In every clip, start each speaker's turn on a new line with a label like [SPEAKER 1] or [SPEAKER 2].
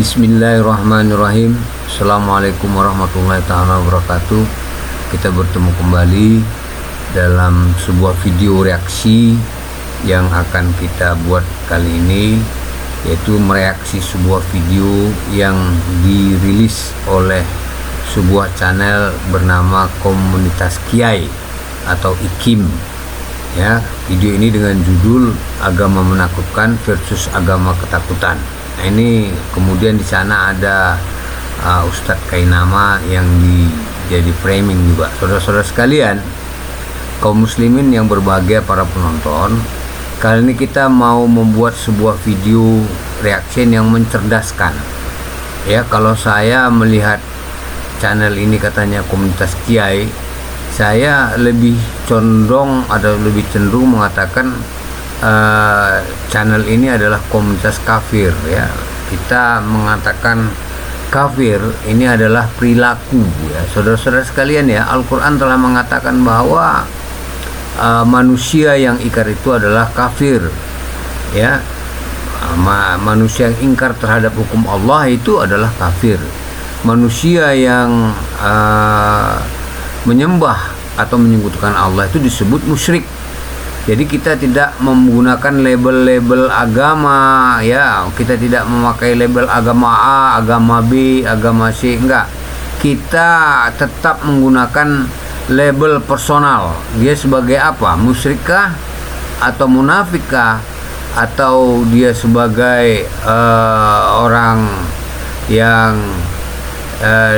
[SPEAKER 1] Bismillahirrahmanirrahim. Assalamualaikum warahmatullahi wabarakatuh. Kita bertemu kembali dalam sebuah video reaksi yang akan kita buat kali ini, yaitu mereaksi sebuah video yang dirilis oleh sebuah channel bernama Komunitas Kiai atau IKIM. Ya, video ini dengan judul Agama Menakutkan versus Agama Ketakutan. Nah, ini kemudian di sana ada Ustadz Kainama yang jadi framing juga. Saudara-saudara sekalian, kaum muslimin yang berbahagia, para penonton, kali ini kita mau membuat sebuah video reaction yang mencerdaskan. Ya, kalau saya melihat channel ini katanya Komunitas Kiai, saya lebih condong atau lebih cenderung mengatakan channel ini adalah komunitas kafir. Ya, kita mengatakan kafir ini adalah perilaku. Ya, saudara-saudara sekalian, ya, Al-Quran telah mengatakan bahwa manusia yang ingkar itu adalah kafir. Ya, manusia yang ingkar terhadap hukum Allah itu adalah kafir. Manusia yang menyembah atau menyekutukan Allah itu disebut musyrik. Jadi kita tidak menggunakan label-label agama, ya, kita tidak memakai label agama A, agama B, agama C, enggak. Kita tetap menggunakan label personal. Dia sebagai apa? Musyrikah atau munafikkah, atau dia sebagai orang yang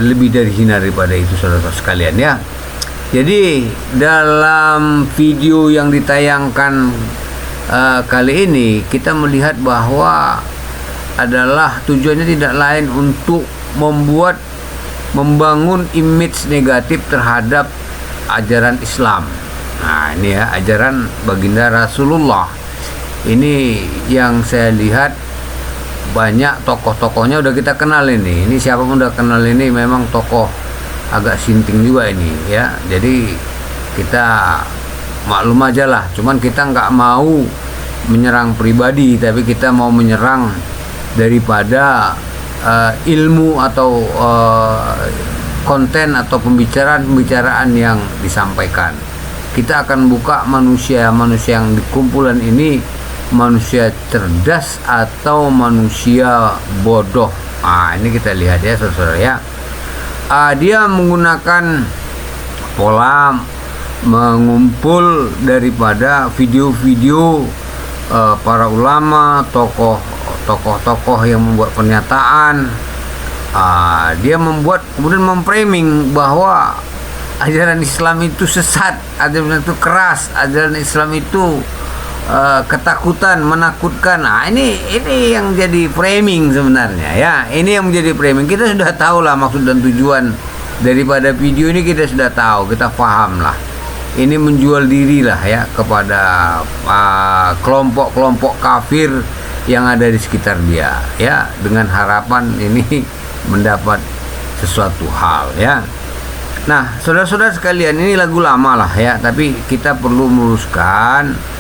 [SPEAKER 1] lebih dari hina daripada itu, saudara-saudara sekalian, ya. Jadi dalam video yang ditayangkan kali ini kita melihat bahwa adalah tujuannya tidak lain untuk membangun image negatif terhadap ajaran Islam. Nah, ini ya, ajaran baginda Rasulullah. Ini yang saya lihat banyak tokoh-tokohnya udah kita kenal ini. Ini siapapun udah kenal ini, memang tokoh agak sinting juga ini, ya. Jadi kita maklum aja lah. Cuman kita nggak mau menyerang pribadi, tapi kita mau menyerang daripada ilmu atau konten atau pembicaraan yang disampaikan. Kita akan buka manusia yang di kumpulan ini manusia cerdas atau manusia bodoh. Ini kita lihat, ya, saudara-saudara, ya. Dia menggunakan pola mengumpul daripada video-video para ulama, tokoh-tokoh yang membuat pernyataan. Dia membuat, kemudian memframing bahwa ajaran Islam itu sesat, ajaran itu keras, ajaran Islam itu ketakutan, menakutkan. Ini yang jadi framing sebenarnya, ya. Ini yang menjadi framing. Kita sudah tahu lah maksud dan tujuan daripada video ini, kita sudah tahu, kita paham lah. Ini menjual diri lah, ya, kepada kelompok-kelompok kafir yang ada di sekitar dia, ya, dengan harapan ini mendapat sesuatu hal, ya. Nah, saudara-saudara sekalian, ini lagu lama lah, ya, tapi kita perlu meluruskan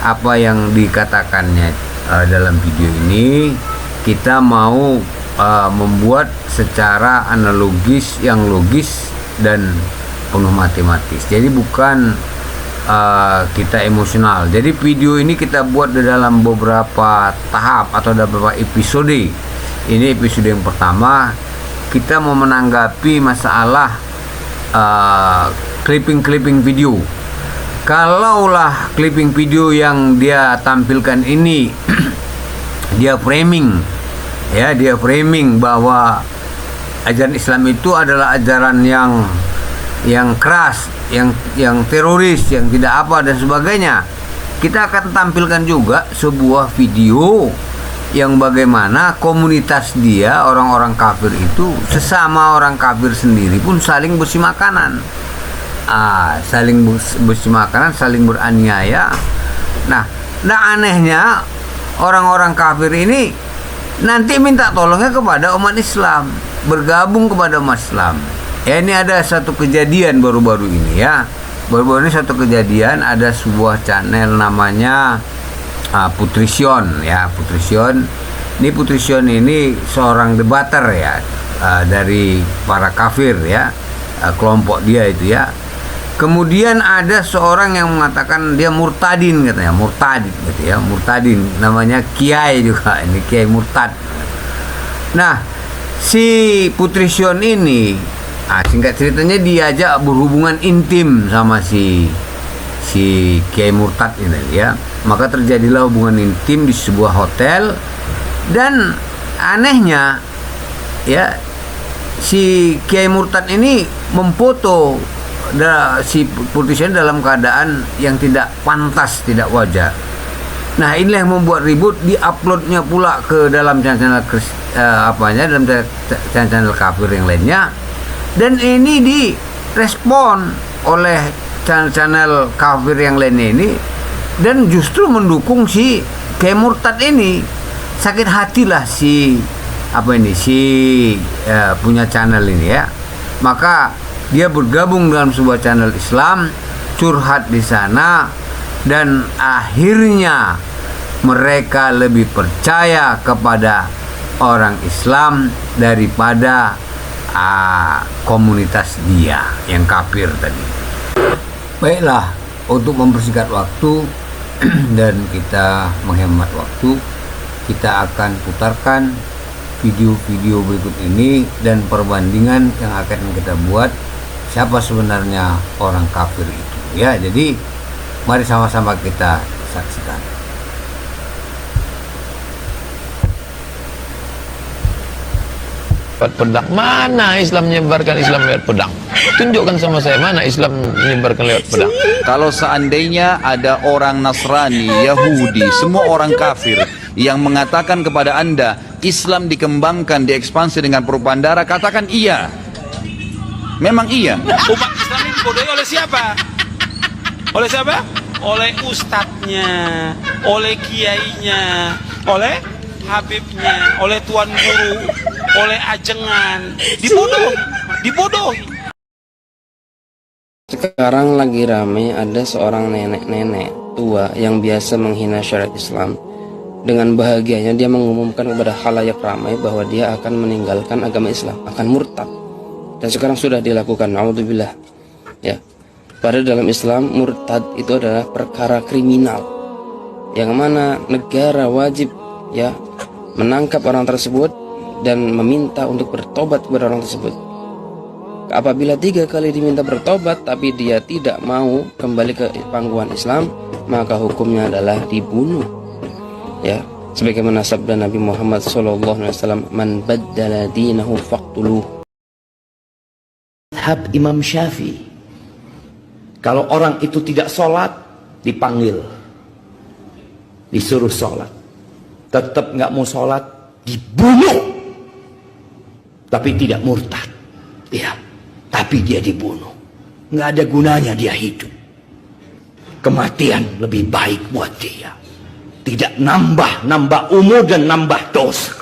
[SPEAKER 1] apa yang dikatakannya dalam video ini. Kita mau membuat secara analogis, yang logis dan penuh matematis. Jadi bukan kita emosional. Jadi video ini kita buat di dalam beberapa tahap atau dalam beberapa episode. Ini episode yang pertama, kita mau menanggapi masalah clipping video. Kalaulah clipping video yang dia tampilkan ini dia framing, ya, dia framing bahwa ajaran Islam itu adalah ajaran yang keras, yang teroris, yang tidak apa dan sebagainya. Kita akan tampilkan juga sebuah video yang bagaimana komunitas dia, orang-orang kafir itu, sesama orang kafir sendiri pun saling bersih makanan. Saling bersih makanan, saling beraniaya. Nah, anehnya orang-orang kafir ini nanti minta tolongnya kepada umat Islam, bergabung kepada umat Islam. Ya, ini ada satu kejadian baru-baru ini, ya. Baru-baru ini satu kejadian, ada sebuah channel namanya Putri Sion, ya, Putri Sion. Ini Putri Sion ini seorang debater ya, dari para kafir ya, kelompok dia itu ya. Kemudian ada seorang yang mengatakan dia murtadin, katanya murtad gitu ya, murtadin, namanya kiai juga, ini kiai murtad. Nah, si Putri Sion ini, singkat ceritanya diajak berhubungan intim sama si kiai murtad ini ya. Maka terjadilah hubungan intim di sebuah hotel. Dan anehnya ya, si kiai murtad ini memfoto si Putri Sion dalam keadaan yang tidak pantas, tidak wajar. Nah, inilah yang membuat ribut, diuploadnya pula ke dalam channel dalam channel kafir yang lainnya, dan ini direspon oleh channel kafir yang lainnya ini, dan justru mendukung si kiai murtad ini. Sakit hatilah si punya channel ini ya. Maka dia bergabung dalam sebuah channel Islam, curhat di sana, dan akhirnya mereka lebih percaya kepada orang Islam daripada komunitas dia yang kafir tadi. Baiklah, untuk mempersingkat waktu dan kita menghemat waktu, kita akan putarkan video-video berikut ini dan perbandingan yang akan kita buat siapa sebenarnya orang kafir itu ya. Jadi mari sama-sama kita saksikan.
[SPEAKER 2] Pedang mana Islam menyebarkan Islam lewat pedang? Tunjukkan sama saya mana Islam menyebarkan lewat pedang.
[SPEAKER 3] Kalau seandainya ada orang Nasrani, Yahudi, semua orang kafir yang mengatakan kepada Anda Islam dikembangkan, diekspansi dengan perubahan darah, katakan iya. Memang iya.
[SPEAKER 4] Umat Islam ini dibodohi oleh siapa? Oleh siapa? Oleh ustadznya, oleh kiainya, oleh habibnya, oleh tuan guru, oleh ajengan. Dibodohi.
[SPEAKER 5] Sekarang lagi ramai ada seorang nenek-nenek tua yang biasa menghina syariat Islam. Dengan bahagianya dia mengumumkan kepada khalayak ramai bahwa dia akan meninggalkan agama Islam, akan murtad. Dan sekarang sudah dilakukan, naudzubillah. Ya. Pada dalam Islam, murtad itu adalah perkara kriminal, yang mana negara wajib ya menangkap orang tersebut dan meminta untuk bertobat kepada orang tersebut. Apabila 3 kali diminta bertobat tapi dia tidak mau kembali ke pangkuan Islam, maka hukumnya adalah dibunuh. Ya, sebagaimana sabda Nabi Muhammad SAW, "Man baddala dinahu faqtuluh."
[SPEAKER 6] Madhab Imam Syafi'i, kalau orang itu tidak sholat, dipanggil, disuruh sholat. Tetap nggak mau sholat, dibunuh. Tapi tidak murtad, ya. Tapi dia dibunuh. Nggak ada gunanya dia hidup. Kematian lebih baik buat dia. Tidak nambah umur dan nambah dosa.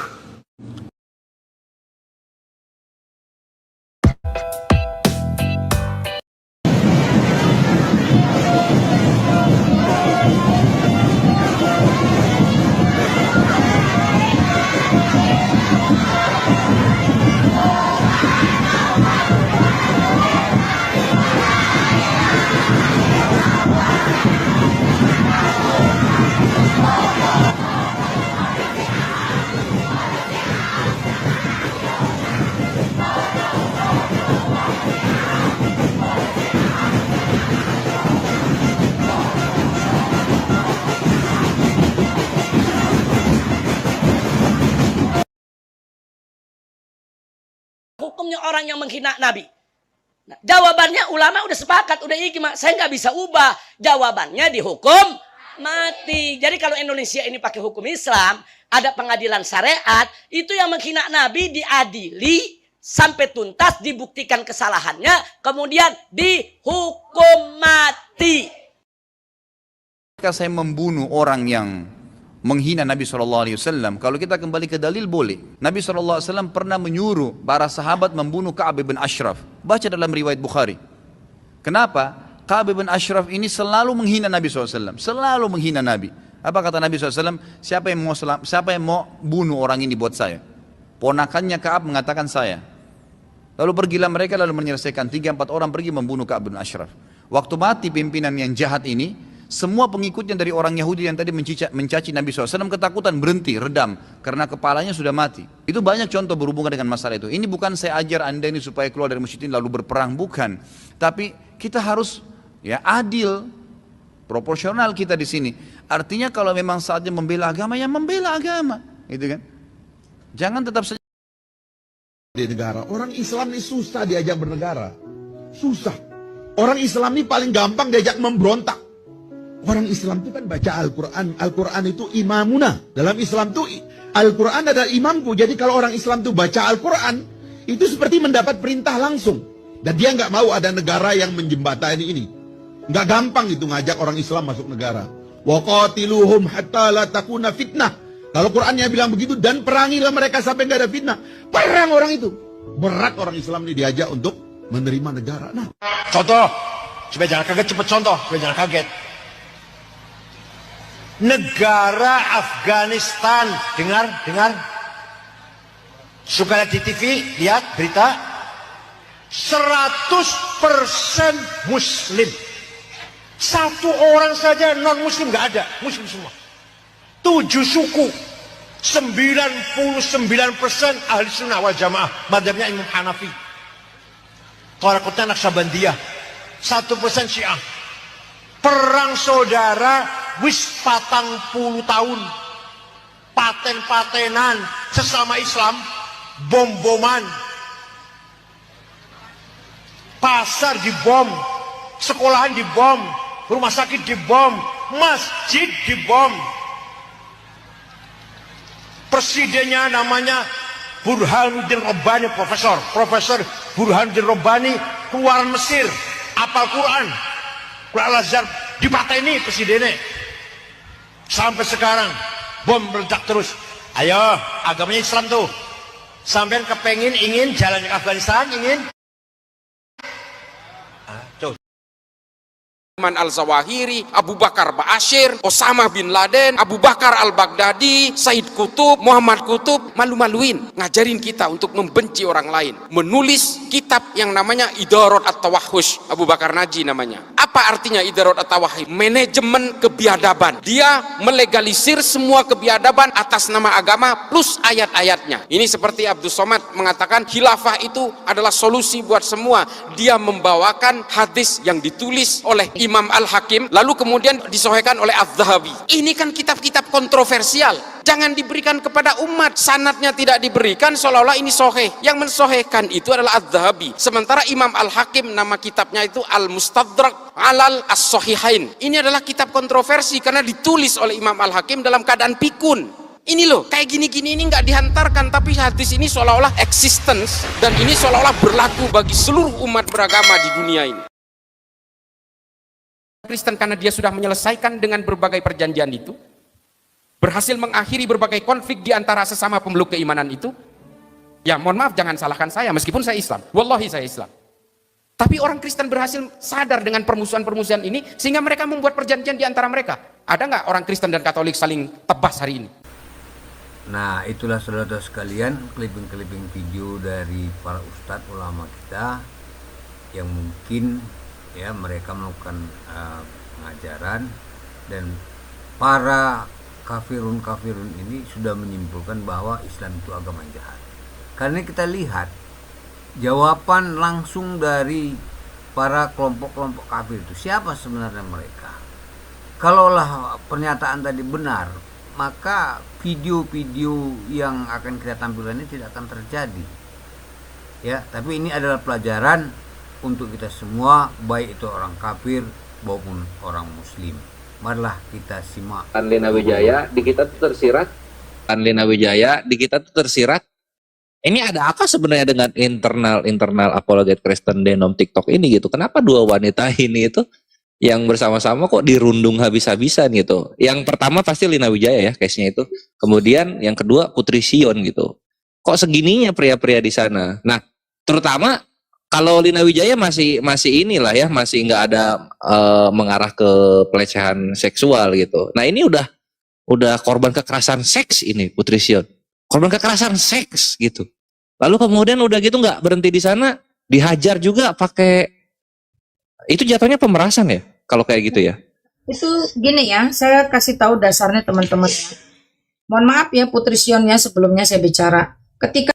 [SPEAKER 7] Hukumnya orang yang menghina Nabi. Nah, jawabannya ulama udah sepakat, udah ijma. Saya nggak bisa ubah. Jawabannya dihukum mati. Jadi kalau Indonesia ini pakai hukum Islam, ada pengadilan syariat, itu yang menghina Nabi diadili sampai tuntas, dibuktikan kesalahannya, kemudian dihukum mati.
[SPEAKER 3] Jika saya membunuh orang yang menghina Nabi SAW, kalau kita kembali ke dalil boleh. Nabi SAW pernah menyuruh para sahabat membunuh Ka'ab bin Ashraf. Baca dalam riwayat Bukhari. Kenapa? Ka'ab bin Ashraf ini selalu menghina Nabi SAW, selalu menghina Nabi. Apa kata Nabi SAW? Siapa yang mau bunuh orang ini buat saya? Ponakannya Ka'ab mengatakan saya. Lalu pergilah mereka lalu menyelesaikan 3-4 orang pergi membunuh Ka'ab bin Ashraf. Waktu mati pimpinan yang jahat ini, semua pengikutnya dari orang Yahudi yang tadi mencaci Nabi SAW ketakutan, berhenti, redam. Karena kepalanya sudah mati. Itu banyak contoh berhubungan dengan masalah itu. Ini bukan saya ajar anda ini supaya keluar dari masjid ini lalu berperang, bukan. Tapi kita harus ya adil, proporsional kita di sini. Artinya kalau memang saatnya membela agama, ya membela agama. Gitu kan? Jangan tetap saja
[SPEAKER 8] di negara. Orang Islam ini susah diajak bernegara. Susah. Orang Islam ini paling gampang diajak memberontak. Orang Islam itu kan baca Al-Quran. Al-Quran itu imamuna. Dalam Islam itu Al-Quran adalah imamku. Jadi kalau orang Islam itu baca Al-Quran, itu seperti mendapat perintah langsung. Dan dia nggak mau ada negara yang menjembatani ini. Nggak gampang itu ngajak orang Islam masuk negara. Wa qatiluhum hatta la takuna fitnah. Kalau Qurannya bilang begitu, dan perangilah mereka sampai nggak ada fitnah. Perang orang itu. Berat orang Islam ini diajak untuk menerima negara. Nah,
[SPEAKER 6] Contoh, supaya jangan kaget, cepet contoh, supaya jangan kaget. Negara Afghanistan, dengar. Suka lihat di TV, lihat berita. 100% Muslim. Satu orang saja non Muslim nggak ada, Muslim semua. 7 suku, 99% ahli sunnah wal jamaah, madhabnya Imam Hanafi. Tarekatnya Naqsabandiyah, 1% Syiah. Perang saudara wis 40 tahun, paten-patenan sesama Islam, bom-boman, pasar dibom, sekolahan dibom, rumah sakit dibom, masjid dibom. Presidennya namanya Burhanuddin Rabbani, Profesor Burhanuddin Rabbani, keluaran Mesir, apal Quran Al-Azhar, dipateni presidennya. Sampai sekarang bom meledak terus. Ayo, agamanya Islam tuh. Sampai kepengin ingin jalan ke Afghanistan, ingin
[SPEAKER 9] Al-Zawahiri, Abu Bakar Ba'asyir, Osama bin Laden, Abu Bakar Al-Baghdadi, Said Qutub, Muhammad Qutub, malu-maluin ngajarin kita untuk membenci orang lain, menulis kitab yang namanya Idarat At-Tawahhush. Abu Bakar Naji namanya. Apa artinya Idarat At-Tawahhush? Manajemen kebiadaban. Dia melegalisir semua kebiadaban atas nama agama plus ayat-ayatnya. Ini seperti Abdul Somad mengatakan khilafah itu adalah solusi buat semua. Dia membawakan hadis yang ditulis oleh Imam Al-Hakim, lalu kemudian disohhikan oleh Az-Zahabi. Ini kan kitab-kitab kontroversial, jangan diberikan kepada umat. Sanadnya tidak diberikan, seolah-olah ini soheh. Yang mensohehkan itu adalah Az-Zahabi. Sementara Imam Al-Hakim, nama kitabnya itu Al-Mustadrak Alal As-Sohihain. Ini adalah kitab kontroversi karena ditulis oleh Imam Al-Hakim dalam keadaan pikun. Ini loh, kayak gini-gini ini nggak dihantarkan, tapi hadis ini seolah-olah existence, dan ini seolah-olah berlaku bagi seluruh umat beragama di dunia ini. Kristen karena dia sudah menyelesaikan dengan berbagai perjanjian itu, berhasil mengakhiri berbagai konflik di antara sesama pemeluk keimanan itu. Ya mohon maaf, jangan salahkan saya meskipun saya Islam, wallahi saya Islam. Tapi orang Kristen berhasil sadar dengan permusuhan-permusuhan ini sehingga mereka membuat perjanjian di antara mereka. Ada nggak orang Kristen dan Katolik saling tebas hari ini?
[SPEAKER 1] Nah, itulah saudara sekalian clipping-clipping video dari para ustadz ulama kita yang mungkin ya mereka melakukan pengajaran, dan para kafirun ini sudah menyimpulkan bahwa Islam itu agama jahat. Karena kita lihat jawaban langsung dari para kelompok-kelompok kafir itu, siapa sebenarnya mereka. Kalaulah pernyataan tadi benar, maka video-video yang akan kita tampilkan ini tidak akan terjadi. Ya, tapi ini adalah pelajaran untuk kita semua, baik itu orang kafir maupun orang muslim. Marilah kita simak.
[SPEAKER 10] Lina Wijaya di kita tuh tersirat. Ini ada apa sebenarnya dengan internal apologet Kristen denom TikTok ini gitu? Kenapa dua wanita ini itu yang bersama-sama kok dirundung habis-habisan gitu? Yang pertama pasti Lina Wijaya ya case-nya itu. Kemudian yang kedua Putri Sion gitu. Kok segininya pria-pria di sana? Nah, terutama kalau Lina Wijaya masih inilah ya, masih nggak ada mengarah ke pelecehan seksual gitu. Nah ini udah udah korban kekerasan seks ini Putri Sion. Korban kekerasan seks gitu. Lalu kemudian udah gitu nggak berhenti di sana, dihajar juga pakai, itu jatuhnya pemerasan ya kalau kayak gitu ya.
[SPEAKER 11] Itu gini ya, saya kasih tahu dasarnya teman-teman. Mohon maaf ya Putri Sion ya, sebelumnya saya bicara. Ketika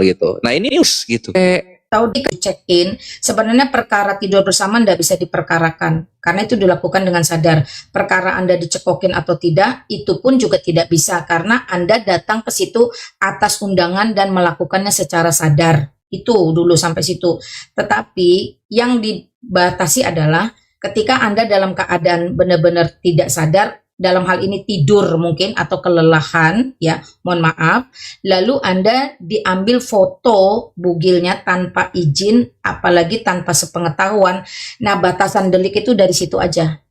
[SPEAKER 10] gitu. Nah ini news gitu.
[SPEAKER 11] tahu di check in, sebenarnya perkara tidur bersama tidak bisa diperkarakan karena itu dilakukan dengan sadar. Perkara Anda dicekokin atau tidak itu pun juga tidak bisa karena Anda datang ke situ atas undangan dan melakukannya secara sadar. Itu dulu sampai situ. Tetapi yang dibatasi adalah ketika Anda dalam keadaan benar-benar tidak sadar, dalam hal ini tidur mungkin atau kelelahan ya, mohon maaf, lalu Anda diambil foto bugilnya tanpa izin apalagi tanpa sepengetahuan. Nah, batasan delik itu dari situ aja.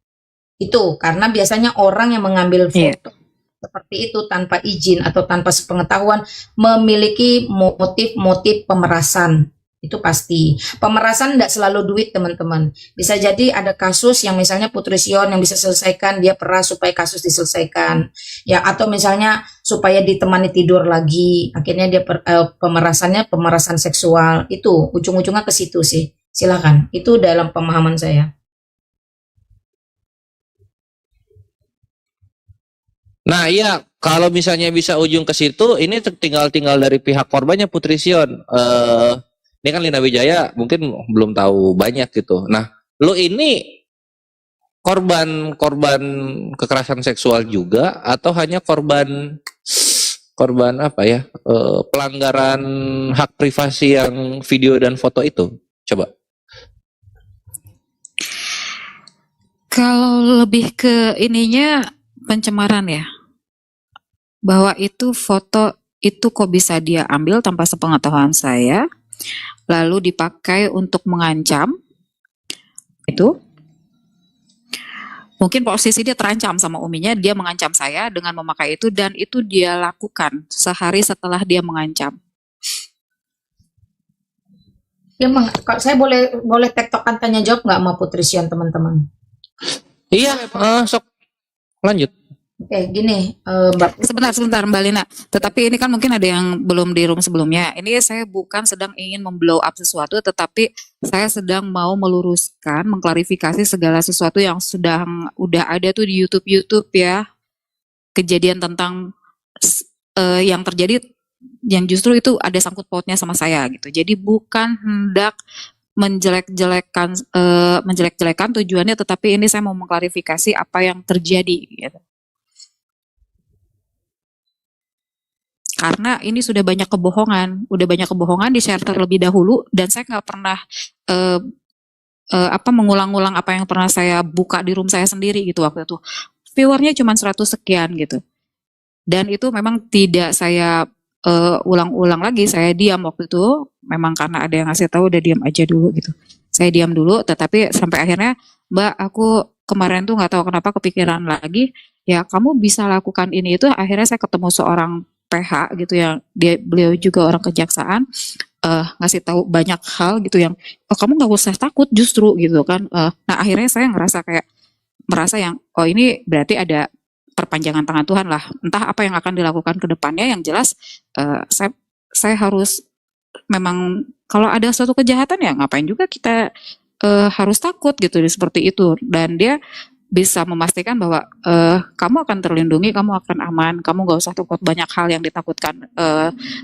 [SPEAKER 11] Itu karena biasanya orang yang mengambil foto seperti itu tanpa izin atau tanpa sepengetahuan memiliki motif-motif pemerasan. Itu pasti. Pemerasan tidak selalu duit teman-teman. Bisa jadi ada kasus yang misalnya Putri Sion yang bisa selesaikan, dia peras supaya kasus diselesaikan. Ya, atau misalnya supaya ditemani tidur lagi. Akhirnya dia pemerasannya pemerasan seksual. Itu ujung-ujungnya ke situ sih. Silakan. Itu dalam pemahaman saya.
[SPEAKER 10] Nah iya, kalau misalnya bisa ujung ke situ, ini tinggal dari pihak korbannya Putri Sion. Ini kan Lina Wijaya mungkin belum tahu banyak gitu. Nah, lo ini korban kekerasan seksual juga atau hanya korban apa ya? Pelanggaran hak privasi yang video dan foto itu? Coba.
[SPEAKER 12] Kalau lebih ke ininya pencemaran ya. Bahwa itu foto itu kok bisa dia ambil tanpa sepengetahuan saya, lalu dipakai untuk mengancam, itu mungkin posisi dia terancam sama uminya, dia mengancam saya dengan memakai itu dan itu dia lakukan sehari setelah dia mengancam.
[SPEAKER 11] Ya, saya boleh tektokan tanya jawab nggak sama Putri Sion teman-teman?
[SPEAKER 10] Iya, sok lanjut.
[SPEAKER 11] Oke, gini, Mbak.
[SPEAKER 12] Sebentar Mbak Lina. Tetapi ini kan mungkin ada yang belum di room sebelumnya. Ini saya bukan sedang ingin memblow up sesuatu, tetapi saya sedang mau meluruskan, mengklarifikasi segala sesuatu yang udah ada tuh di YouTube ya. Kejadian tentang yang terjadi, yang justru itu ada sangkut pautnya sama saya gitu. Jadi bukan hendak menjelek-jelekan tujuannya, tetapi ini saya mau mengklarifikasi apa yang terjadi gitu. Karena ini sudah banyak kebohongan di share terlebih dahulu dan saya nggak pernah mengulang-ulang apa yang pernah saya buka di room saya sendiri gitu waktu itu. Viewernya cuma 100 sekian gitu. Dan itu memang tidak saya ulang-ulang lagi, saya diam waktu itu. Memang karena ada yang ngasih tahu udah diam aja dulu gitu. Saya diam dulu, tetapi sampai akhirnya Mbak, aku kemarin tuh nggak tahu kenapa kepikiran lagi, ya kamu bisa lakukan ini itu. Akhirnya saya ketemu seorang PH gitu yang beliau juga orang kejaksaan, ngasih tahu banyak hal gitu yang kamu nggak usah takut justru gitu kan. Nah akhirnya saya merasa yang ini berarti ada perpanjangan tangan Tuhan lah, entah apa yang akan dilakukan ke depannya. Yang jelas saya harus memang kalau ada suatu kejahatan ya ngapain juga kita harus takut gitu seperti itu. Dan dia bisa memastikan bahwa kamu akan terlindungi, kamu akan aman, kamu gak usah takut banyak hal yang ditakutkan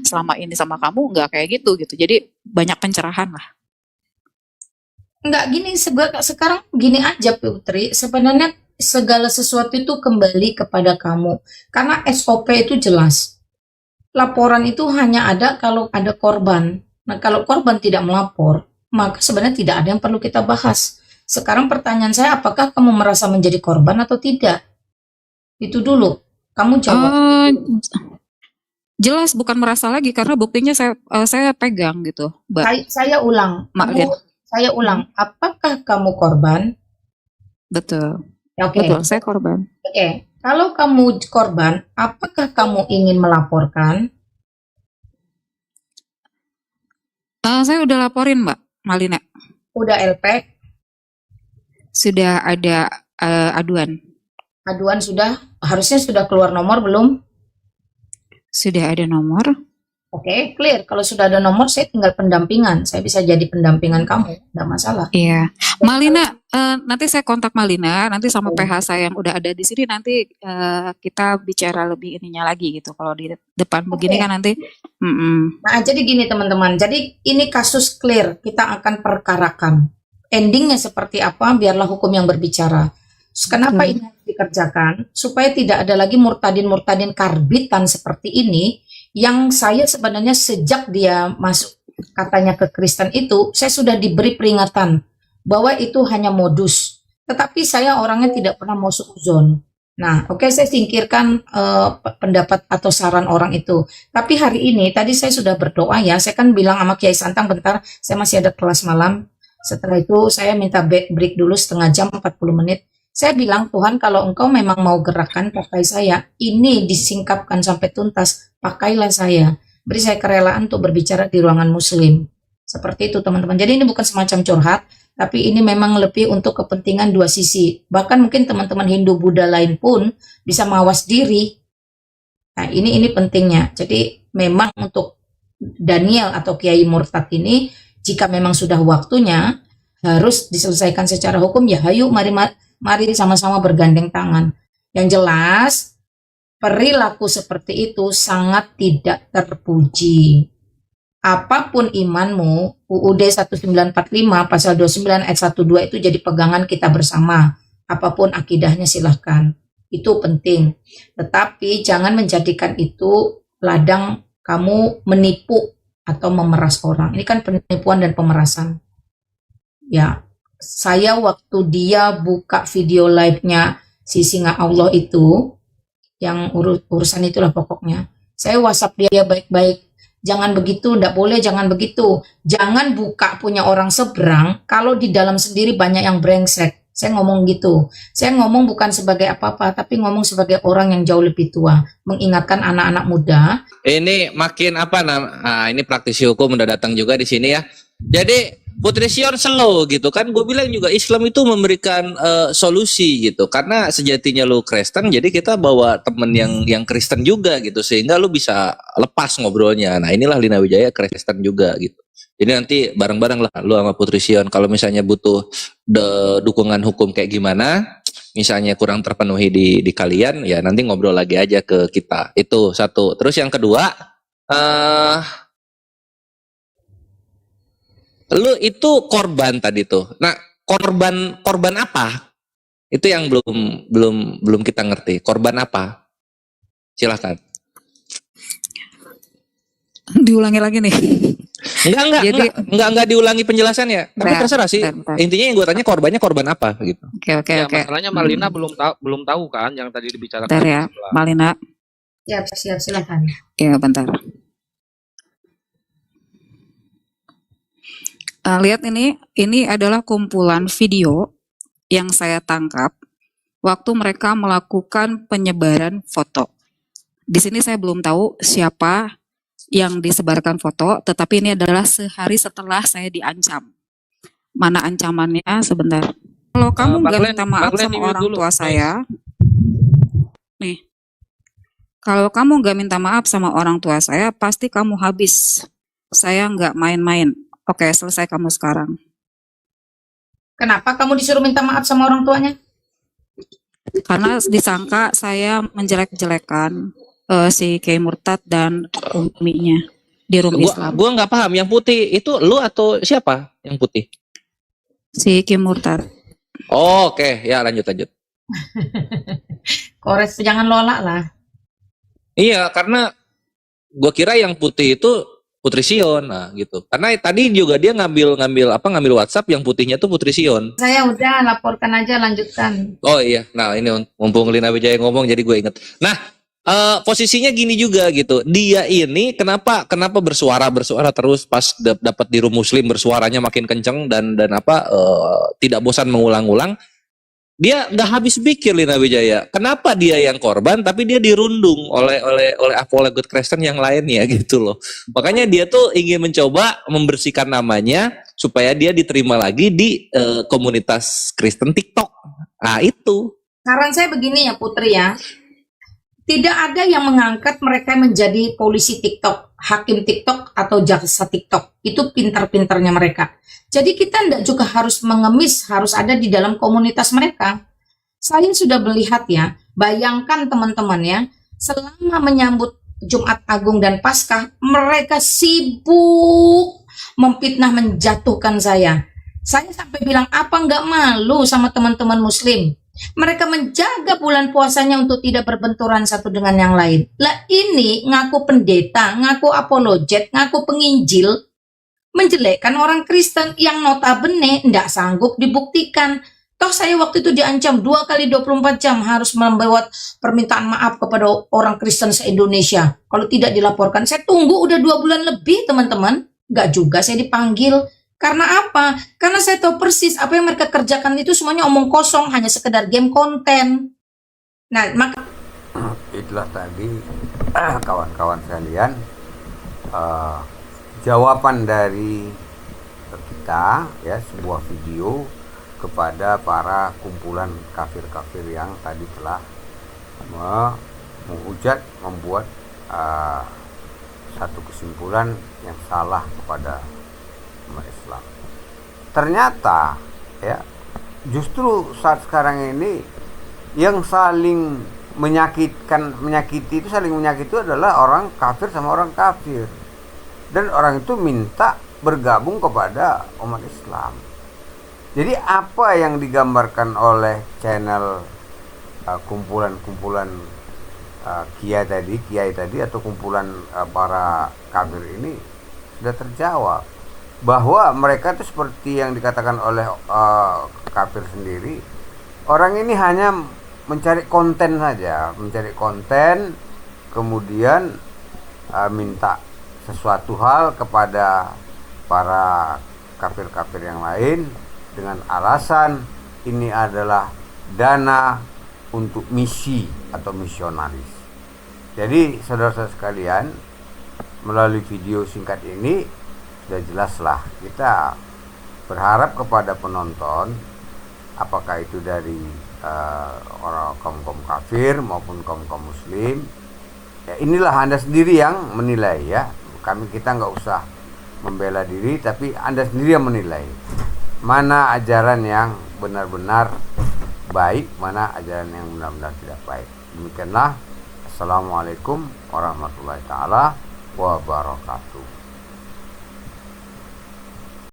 [SPEAKER 12] selama ini sama kamu, nggak kayak gitu. Jadi banyak pencerahan lah.
[SPEAKER 11] Enggak gini, sekarang gini aja Putri, sebenarnya segala sesuatu itu kembali kepada kamu. Karena SOP itu jelas. Laporan itu hanya ada kalau ada korban. Nah kalau korban tidak melapor, maka sebenarnya tidak ada yang perlu kita bahas. Sekarang pertanyaan saya, apakah kamu merasa menjadi korban atau tidak? Itu dulu, kamu jawab.
[SPEAKER 12] Jelas bukan merasa lagi karena buktinya saya pegang gitu, Mbak.
[SPEAKER 11] Saya ulang, saya ulang. Apakah kamu korban?
[SPEAKER 12] Betul.
[SPEAKER 11] Oke.
[SPEAKER 12] Betul, saya korban.
[SPEAKER 11] Oke. Kalau kamu korban, apakah kamu ingin melaporkan?
[SPEAKER 12] Saya udah laporin Mbak Malina.
[SPEAKER 11] Udah LP?
[SPEAKER 12] Sudah ada aduan.
[SPEAKER 11] Aduan sudah, harusnya sudah keluar nomor belum?
[SPEAKER 12] Sudah ada nomor.
[SPEAKER 11] Oke, clear. Kalau sudah ada nomor, saya tinggal pendampingan. Saya bisa jadi pendampingan kamu, tidak masalah.
[SPEAKER 12] Iya. Malina, nanti saya kontak Malina, nanti sama PH saya yang udah ada di sini, nanti kita bicara lebih ininya lagi gitu. Kalau di depan begini kan nanti.
[SPEAKER 11] Nah, jadi gini teman-teman. Jadi ini kasus clear, kita akan perkarakan. Endingnya seperti apa, biarlah hukum yang berbicara. Kenapa ini harus dikerjakan? Supaya tidak ada lagi murtadin-murtadin karbitan seperti ini, yang saya sebenarnya sejak dia masuk katanya ke Kristen itu, saya sudah diberi peringatan bahwa itu hanya modus. Tetapi saya orangnya tidak pernah mau suuzon. Nah, oke, saya singkirkan pendapat atau saran orang itu. Tapi hari ini, tadi saya sudah berdoa ya, saya kan bilang sama Kiai Santang, bentar, saya masih ada kelas malam. Setelah itu saya minta break dulu setengah jam, 40 menit. Saya bilang, Tuhan, kalau engkau memang mau gerakan, pakai saya. Ini disingkapkan sampai tuntas, pakailah saya. Beri saya kerelaan untuk berbicara di ruangan muslim. Seperti itu, teman-teman. Jadi ini bukan semacam curhat, tapi ini memang lebih untuk kepentingan dua sisi. Bahkan mungkin teman-teman Hindu Buddha lain pun bisa mawas diri. Nah, ini pentingnya. Jadi memang untuk Daniel atau Kiai Murtad ini, jika memang sudah waktunya, harus diselesaikan secara hukum, ya hayu, mari sama-sama bergandeng tangan. Yang jelas, perilaku seperti itu sangat tidak terpuji. Apapun imanmu, UUD 1945 pasal 29 ayat 12 itu jadi pegangan kita bersama. Apapun akidahnya silahkan. Itu penting. Tetapi jangan menjadikan itu ladang kamu menipu atau memeras orang. Ini kan penipuan dan pemerasan. Ya, saya waktu dia buka video live-nya si Singa Allah itu, yang urusan itulah pokoknya, saya WhatsApp dia baik-baik, jangan begitu, ndak boleh, jangan begitu, jangan buka punya orang seberang kalau di dalam sendiri banyak yang brengsek. Saya ngomong gitu, saya ngomong bukan sebagai apa-apa, tapi ngomong sebagai orang yang jauh lebih tua, mengingatkan anak-anak muda.
[SPEAKER 10] Ini makin apa ini praktisi hukum udah datang juga di sini ya. Jadi Putri Sion slow gitu kan, gue bilang juga Islam itu memberikan solusi gitu, karena sejatinya lu Kristen, jadi kita bawa temen yang Kristen juga gitu, sehingga lu bisa lepas ngobrolnya. Nah inilah Lina Wijaya Kristen juga gitu. Jadi nanti bareng-bareng lah lu sama Putri Sion, kalau misalnya butuh dukungan hukum kayak gimana, misalnya kurang terpenuhi di kalian, ya nanti ngobrol lagi aja ke kita. Itu satu. Terus yang kedua, lu itu korban tadi tuh. Nah, korban apa? Itu yang belum kita ngerti. Korban apa? Silakan.
[SPEAKER 12] Diulangi lagi nih.
[SPEAKER 10] Enggak diulangi penjelasannya. Tapi terserah sih. Intinya yang gue tanya korbannya korban apa gitu.
[SPEAKER 12] Oke.
[SPEAKER 13] Masalahnya Malina belum tahu kan yang tadi dibicarakan.
[SPEAKER 12] Bentar ya, Malina.
[SPEAKER 11] Siap, silakan.
[SPEAKER 12] Ya, bentar. Lihat ini adalah kumpulan video yang saya tangkap waktu mereka melakukan penyebaran foto. Di sini saya belum tahu siapa yang disebarkan foto, tetapi ini adalah sehari setelah saya diancam. Mana ancamannya? Sebentar. Kalau kamu nggak minta maaf sama orang tua saya, nih. Kalau kamu nggak minta maaf sama orang tua saya, pasti kamu habis. Saya nggak main-main. Oke, selesai kamu sekarang.
[SPEAKER 11] Kenapa kamu disuruh minta maaf sama orang tuanya?
[SPEAKER 12] Karena disangka saya menjelek-jelekan si Kiai Murtad dan uminya di room Islam.
[SPEAKER 10] Gua nggak paham, yang putih itu lu atau siapa yang putih?
[SPEAKER 12] Si Kiai Murtad.
[SPEAKER 10] Oh, oke. Ya lanjut.
[SPEAKER 11] Kores, jangan lola lah.
[SPEAKER 10] Iya, karena gua kira yang putih itu Putri Sion, nah gitu. Karena tadi juga dia ngambil WhatsApp yang putihnya tuh Putri Sion.
[SPEAKER 11] Saya udah laporkan aja, lanjutkan.
[SPEAKER 10] Oh iya, nah ini mumpung Lina Wijaya ngomong jadi gue inget. Nah, posisinya gini juga gitu. Dia ini kenapa bersuara terus pas dapat di room muslim, bersuaranya makin kenceng dan tidak bosan mengulang-ulang. dia nggak habis pikir Lina Wijaya. Kenapa dia yang korban tapi dia dirundung oleh apologet Kristen yang lainnya gitu loh. Makanya dia tuh ingin mencoba membersihkan namanya supaya dia diterima lagi di komunitas Kristen TikTok. Nah, itu.
[SPEAKER 11] Saran saya begini ya Putri ya. Tidak ada yang mengangkat mereka menjadi polisi TikTok, hakim TikTok, atau jaksa TikTok. Itu pintar-pintarnya mereka. Jadi kita tidak juga harus mengemis, harus ada di dalam komunitas mereka. Saya sudah melihat ya, bayangkan teman-teman ya, selama menyambut Jumat Agung dan Paskah, mereka sibuk memfitnah, menjatuhkan saya. Saya sampai bilang, apa nggak malu sama teman-teman Muslim? Mereka menjaga bulan puasanya untuk tidak berbenturan satu dengan yang lain. Lah ini ngaku pendeta, ngaku apologet, ngaku penginjil, menjelekkan orang Kristen yang notabene tidak sanggup dibuktikan. Toh saya waktu itu diancam 2 kali 24 jam harus membuat permintaan maaf kepada orang Kristen se-Indonesia. Kalau tidak dilaporkan, saya tunggu udah 2 bulan lebih teman-teman. Nggak juga saya dipanggil. Karena apa? Karena saya tahu persis apa yang mereka kerjakan itu semuanya omong kosong, hanya sekedar game konten. Nah, maka
[SPEAKER 1] itulah tadi kawan-kawan sekalian jawaban dari kita ya, sebuah video kepada para kumpulan kafir-kafir yang tadi telah menghujat, membuat satu kesimpulan yang salah kepada umat Islam. Ternyata ya, justru saat sekarang ini yang saling menyakiti itu adalah orang kafir sama orang kafir, dan orang itu minta bergabung kepada umat Islam. Jadi apa yang digambarkan oleh channel kumpulan-kumpulan kiai tadi atau kumpulan para kafir ini sudah terjawab, bahwa mereka itu seperti yang dikatakan oleh kafir sendiri, orang ini hanya mencari konten saja, kemudian minta sesuatu hal kepada para kafir-kafir yang lain dengan alasan ini adalah dana untuk misi atau misionaris. Jadi saudara-saudara sekalian, melalui video singkat ini sudah jelaslah kita berharap kepada penonton, apakah itu dari orang kaum kafir maupun kaum muslim, ya inilah Anda sendiri yang menilai ya. Kita nggak usah membela diri, tapi Anda sendiri yang menilai mana ajaran yang benar-benar baik, mana ajaran yang benar-benar tidak baik. Demikianlah. Assalamualaikum warahmatullahi taala wabarakatuh.